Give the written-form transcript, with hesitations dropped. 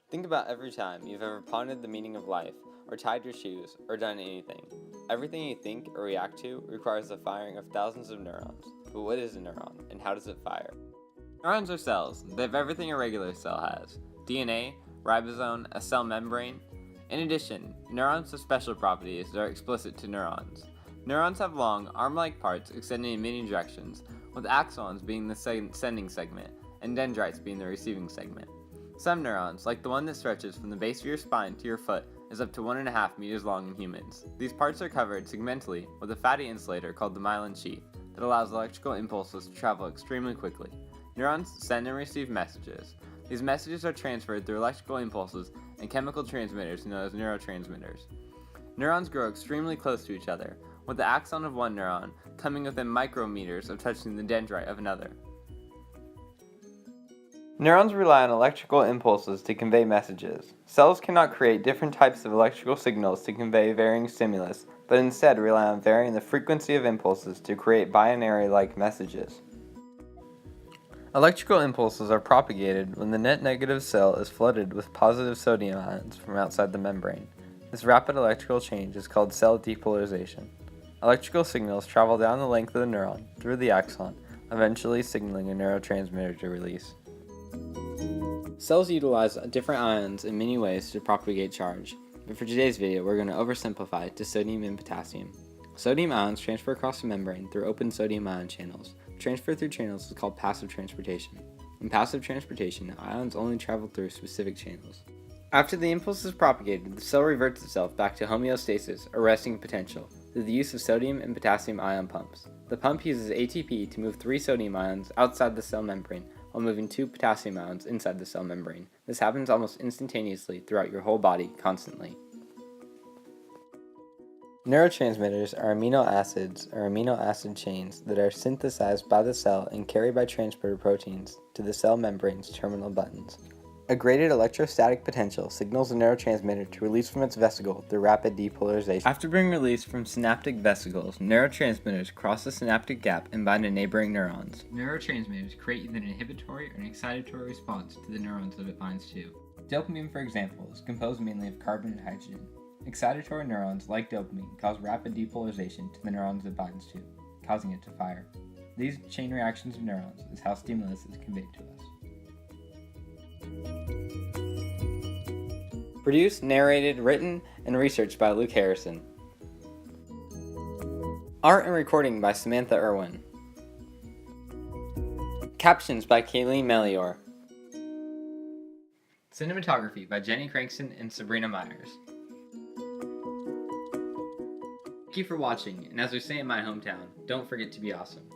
Think about every time you've ever pondered the meaning of life, or tied your shoes, or done anything. Everything you think or react to requires the firing of thousands of neurons. But what is a neuron, and how does it fire? Neurons are cells. They have everything a regular cell has: DNA, ribosome, a cell membrane. In addition, neurons have special properties that are explicit to neurons. Neurons have long, arm-like parts extending in many directions, with axons being the sending segment, and dendrites being the receiving segment. Some neurons, like the one that stretches from the base of your spine to your foot, is up to 1.5 meters long in humans. These parts are covered segmentally with a fatty insulator called the myelin sheath that allows electrical impulses to travel extremely quickly. Neurons send and receive messages. These messages are transferred through electrical impulses and chemical transmitters known as neurotransmitters. Neurons grow extremely close to each other, with the axon of one neuron coming within micrometers of touching the dendrite of another. Neurons rely on electrical impulses to convey messages. Cells cannot create different types of electrical signals to convey varying stimulus, but instead rely on varying the frequency of impulses to create binary-like messages. Electrical impulses are propagated when the net negative cell is flooded with positive sodium ions from outside the membrane. This rapid electrical change is called cell depolarization. Electrical signals travel down the length of the neuron through the axon, eventually signaling a neurotransmitter to release. Cells utilize different ions in many ways to propagate charge, but for today's video we're going to oversimplify to sodium and potassium. Sodium ions transfer across the membrane through open sodium ion channels. Transfer through channels is called passive transportation. In passive transportation, ions only travel through specific channels. After the impulse is propagated, the cell reverts itself back to homeostasis, or resting potential, through the use of sodium and potassium ion pumps. The pump uses ATP to move 3 sodium ions outside the cell membrane, while moving 2 potassium ions inside the cell membrane. This happens almost instantaneously throughout your whole body, constantly. Neurotransmitters are amino acids or amino acid chains that are synthesized by the cell and carried by transporter proteins to the cell membrane's terminal buttons. A graded electrostatic potential signals the neurotransmitter to release from its vesicle through rapid depolarization. After being released from synaptic vesicles, neurotransmitters cross the synaptic gap and bind to neighboring neurons. Neurotransmitters create either an inhibitory or an excitatory response to the neurons that it binds to. Dopamine, for example, is composed mainly of carbon and hydrogen. Excitatory neurons, like dopamine, cause rapid depolarization to the neurons it binds to, causing it to fire. These chain reactions of neurons is how stimulus is conveyed to us. Produced, narrated, written, and researched by Luke Harrison. Art and recording by Samantha Irwin. Captions by Kayleen Melior. Cinematography by Jenny Cranston and Sabrina Myers. Thank you for watching, and as we say in my hometown, don't forget to be awesome.